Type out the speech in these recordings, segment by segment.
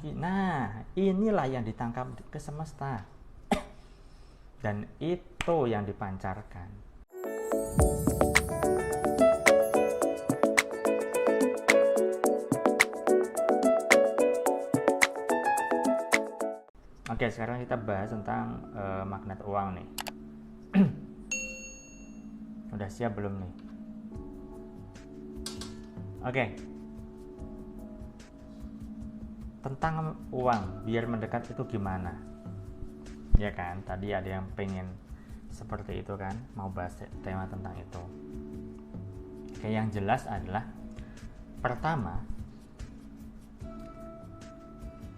lagi. Nah, inilah yang ditangkap ke semesta. Dan itu yang dipancarkan. Oke, sekarang kita bahas tentang magnet uang nih. Udah siap belum nih? Oke. Tentang uang biar mendekat itu gimana? Ya kan, tadi ada yang pengen seperti itu kan, mau bahas tema tentang itu. Oke, yang jelas adalah pertama,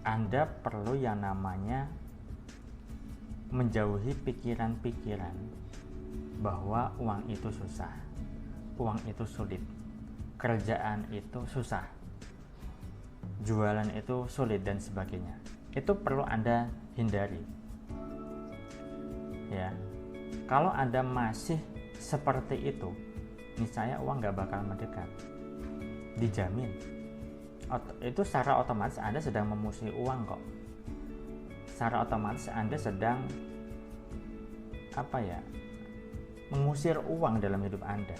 Anda perlu yang namanya menjauhi pikiran-pikiran bahwa uang itu susah, uang itu sulit, kerjaan itu susah, jualan itu sulit dan sebagainya. Itu perlu Anda hindari. Ya, kalau Anda masih seperti itu, niscaya uang nggak bakal mendekat, dijamin. Itu secara otomatis Anda sedang memusuhi uang kok. Secara otomatis Anda sedang mengusir uang dalam hidup Anda.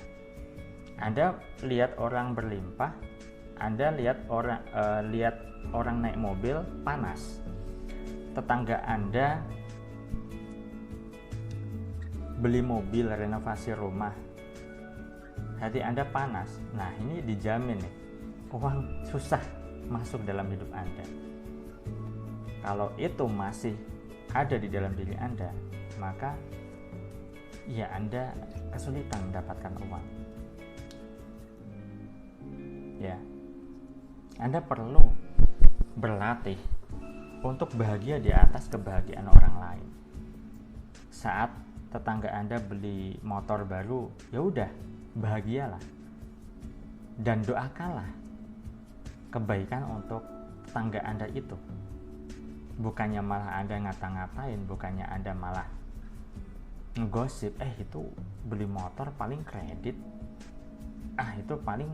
Anda lihat orang berlimpah, Anda lihat orang naik mobil panas, tetangga Anda beli mobil, renovasi rumah, hati Anda panas. Nah, ini dijamin nih, uang susah masuk dalam hidup Anda. Kalau itu masih ada di dalam diri Anda, maka ya Anda kesulitan mendapatkan uang. Ya, Anda perlu berlatih untuk bahagia di atas kebahagiaan orang lain. Saat tetangga Anda beli motor baru, ya udah, bahagialah dan doakanlah kebaikan untuk tetangga Anda itu. Bukannya malah Anda ngata-ngatain, bukannya Anda malah ngegosip, itu beli motor paling kredit, itu paling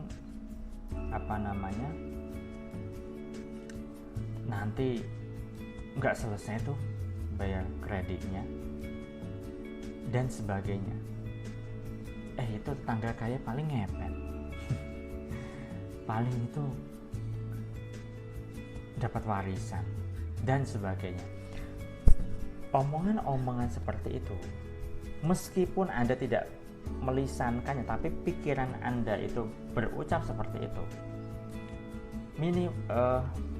nanti nggak selesai tuh bayar kreditnya dan sebagainya. Itu tetangga kaya paling ngepet, paling itu dapat warisan dan sebagainya. Omongan-omongan seperti itu, meskipun Anda tidak melisankannya, tapi pikiran Anda itu berucap seperti itu.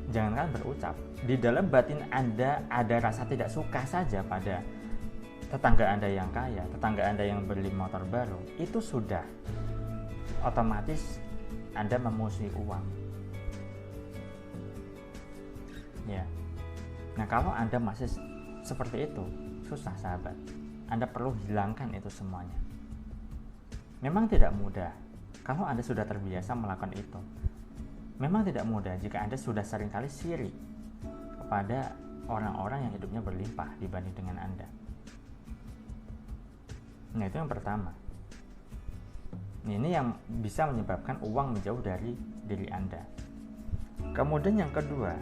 Jangankan berucap, di dalam batin Anda ada rasa tidak suka saja pada tetangga Anda yang kaya, tetangga Anda yang beli motor baru, itu sudah otomatis Anda memusuhi uang. Ya. Nah, kalau Anda masih seperti itu, susah sahabat. Anda perlu hilangkan itu semuanya. Memang tidak mudah kalau Anda sudah terbiasa melakukan itu. Memang tidak mudah jika Anda sudah seringkali sirik kepada orang-orang yang hidupnya berlimpah dibanding dengan Anda. Nah, itu yang pertama. Ini yang bisa menyebabkan uang menjauh dari diri Anda. Kemudian yang kedua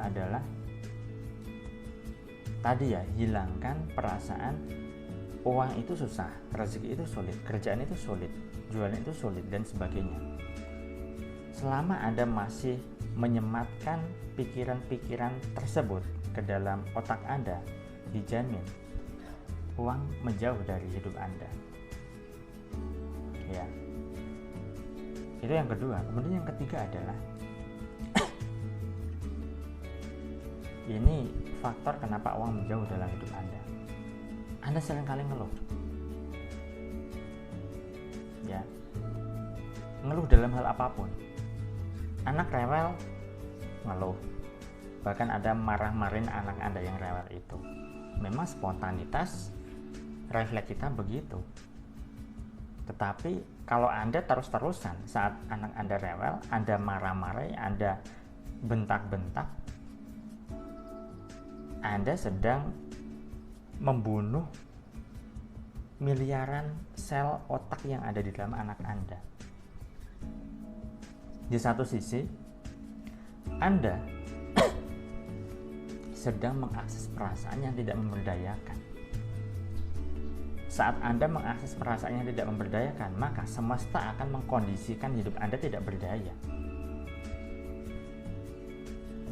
adalah tadi ya, hilangkan perasaan uang itu susah, rezeki itu sulit, kerjaan itu sulit, jualan itu sulit dan sebagainya. Selama Anda masih menyematkan pikiran-pikiran tersebut ke dalam otak Anda, dijamin uang menjauh dari hidup Anda. Ya. Itu yang kedua. Kemudian yang ketiga adalah ini faktor kenapa uang menjauh dalam hidup Anda. Anda seringkali ngeluh. Ya. Ngeluh dalam hal apapun. Anak rewel, ngeluh. Bahkan ada marah-marahin anak Anda yang rewel itu. Memang spontanitas refleks kita begitu. Tetapi kalau Anda terus-terusan saat anak Anda rewel, Anda marah-marah, Anda bentak-bentak, Anda sedang membunuh miliaran sel otak yang ada di dalam anak Anda. Di satu sisi, Anda sedang mengakses perasaan yang tidak memberdayakan. Saat Anda mengakses perasaan yang tidak memberdayakan, maka semesta akan mengkondisikan hidup Anda tidak berdaya.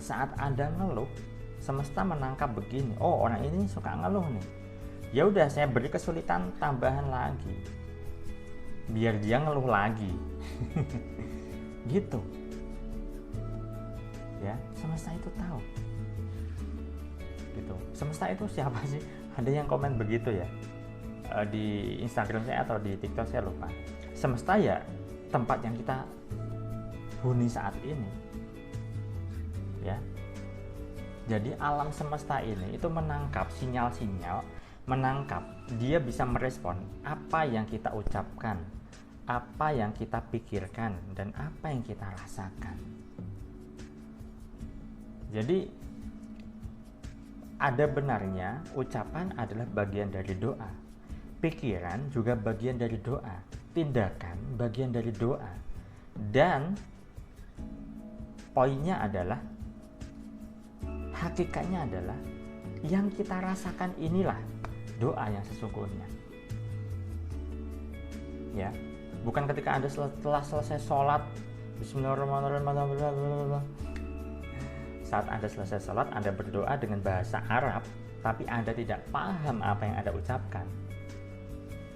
Saat Anda ngeluh, semesta menangkap begini, oh orang ini suka ngeluh nih. Ya udah, saya beri kesulitan tambahan lagi, biar dia ngeluh lagi. Gitu. Ya, semesta itu tahu. Gitu. Semesta itu siapa sih? Ada yang komen begitu ya. Di Instagram saya atau di TikTok saya lupa. Semesta ya tempat yang kita huni saat ini. Ya. Jadi alam semesta ini itu menangkap sinyal-sinyal, menangkap, dia bisa merespon apa yang kita ucapkan, apa yang kita pikirkan, dan apa yang kita rasakan. Jadi ada benarnya ucapan adalah bagian dari doa, pikiran juga bagian dari doa, tindakan bagian dari doa, dan poinnya adalah, hakikatnya adalah yang kita rasakan inilah doa yang sesungguhnya. Ya, bukan ketika Anda setelah selesai sholat, Bismillahirrahmanirrahim, saat Anda selesai sholat, Anda berdoa dengan bahasa Arab, tapi Anda tidak paham apa yang Anda ucapkan.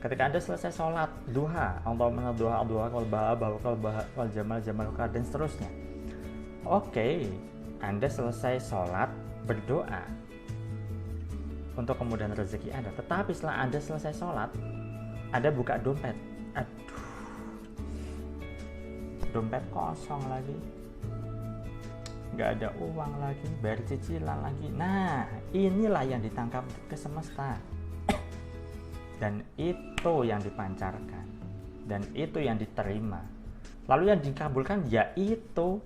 Ketika Anda selesai sholat duha, Allahumma duha wal jamal dan seterusnya. Oke, Anda selesai sholat berdoa untuk kemudahan rezeki Anda. Tetapi setelah Anda selesai sholat, Anda buka dompet. Aduh, dompet kosong lagi, nggak ada uang lagi, bayar cicilan lagi. Nah, inilah yang ditangkap ke semesta. Dan itu yang dipancarkan. Dan itu yang diterima. Lalu yang dikabulkan ya itu.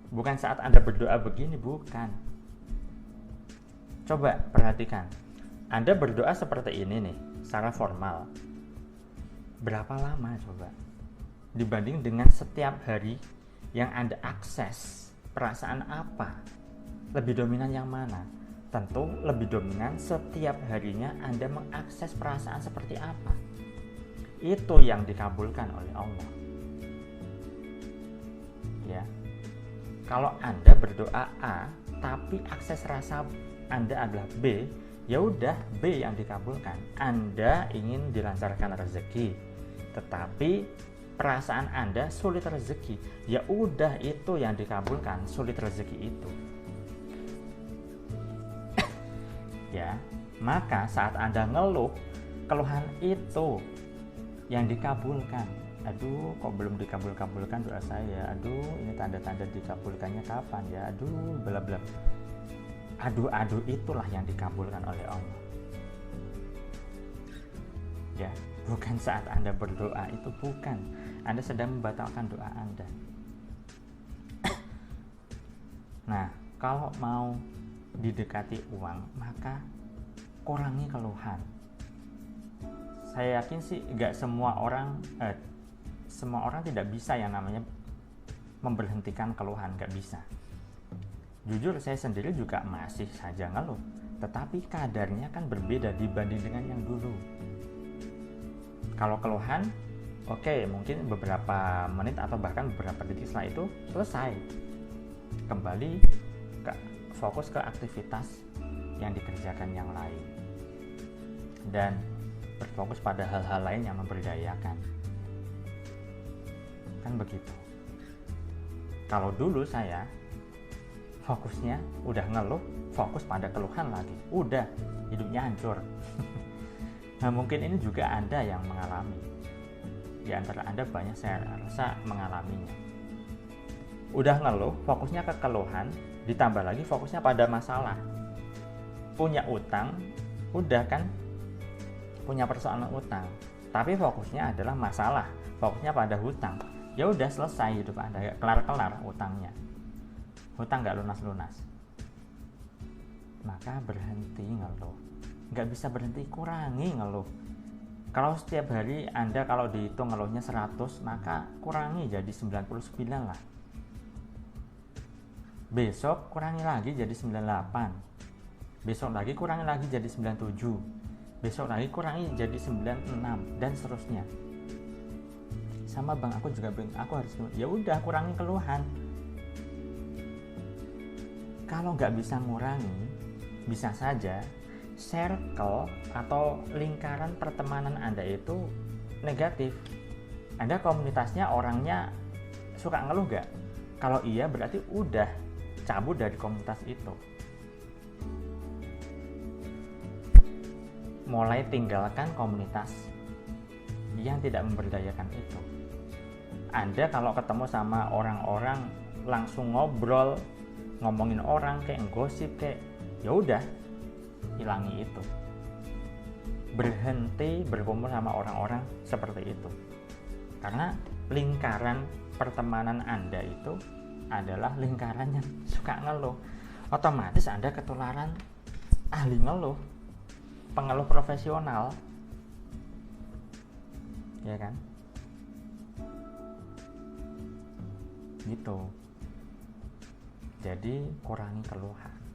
Bukan saat Anda berdoa begini, bukan. Coba perhatikan. Anda berdoa seperti ini nih, secara formal. Berapa lama coba? Dibanding dengan setiap hari yang Anda akses, perasaan apa? Lebih dominan yang mana? Tentu lebih dominan setiap harinya Anda mengakses perasaan seperti apa. Itu yang dikabulkan oleh Allah. Ya. Kalau Anda berdoa A, tapi akses rasa Anda adalah B, ya udah B yang dikabulkan. Anda ingin dilancarkan rezeki, tetapi perasaan Anda sulit rezeki, ya udah itu yang dikabulkan, sulit rezeki itu. Ya, maka saat Anda ngeluh, keluhan itu yang dikabulkan. Aduh, kok belum dikabulkan doa saya? Aduh, ini tanda-tanda dikabulkannya kapan ya? Aduh, bla bla. Aduh itulah yang dikabulkan oleh Allah. Ya, bukan saat Anda berdoa, itu bukan. Anda sedang membatalkan doa Anda. Nah, kalau mau didekati uang, maka kurangi keluhan. Saya yakin sih nggak semua orang tidak bisa yang namanya memberhentikan keluhan, nggak bisa. Jujur saya sendiri juga masih saja ngeluh, tetapi kadarnya kan berbeda dibanding dengan yang dulu. Kalau keluhan, oke, mungkin beberapa menit atau bahkan beberapa detik setelah itu selesai, kembali fokus ke aktivitas yang dikerjakan yang lain dan berfokus pada hal-hal lain yang memberdayakan. Kan begitu. Kalau dulu saya fokusnya udah ngeluh, fokus pada keluhan lagi, udah hidupnya hancur. Nah, mungkin ini juga Anda yang mengalami. Di antara Anda banyak saya rasa mengalaminya. Udah ngeluh, fokusnya ke keluhan, ditambah lagi fokusnya pada masalah. Punya utang, udah kan, punya persoalan utang, tapi fokusnya adalah masalah, fokusnya pada hutang. Ya udah selesai hidup Anda, kelar-kelar utangnya. Hutang nggak lunas-lunas. Maka berhenti ngeluh. Nggak bisa berhenti, kurangi ngeluh. Kalau setiap hari Anda kalau dihitung ngeluhnya 100, maka kurangi jadi 99 lah. besok kurangi lagi jadi 98, besok lagi kurangi lagi jadi 97, besok lagi kurangi jadi 96, dan seterusnya. Sama bang, aku juga aku harus, ya udah kurangi keluhan. Kalau nggak bisa ngurangi, bisa saja circle atau lingkaran pertemanan Anda itu negatif. Anda komunitasnya orangnya suka ngeluh nggak? Kalau iya, berarti udah cabut dari komunitas itu. Mulai tinggalkan komunitas yang tidak memberdayakan itu. Anda kalau ketemu sama orang-orang langsung ngobrol, ngomongin orang kayak gosip kayak, ya udah hilangi itu. Berhenti berkumpul sama orang-orang seperti itu. Karena lingkaran pertemanan Anda itu adalah lingkaran yang suka ngeluh. Otomatis Anda ketularan ahli ngeluh, pengeluh profesional, ya kan? Gitu. Jadi kurangi keluhan.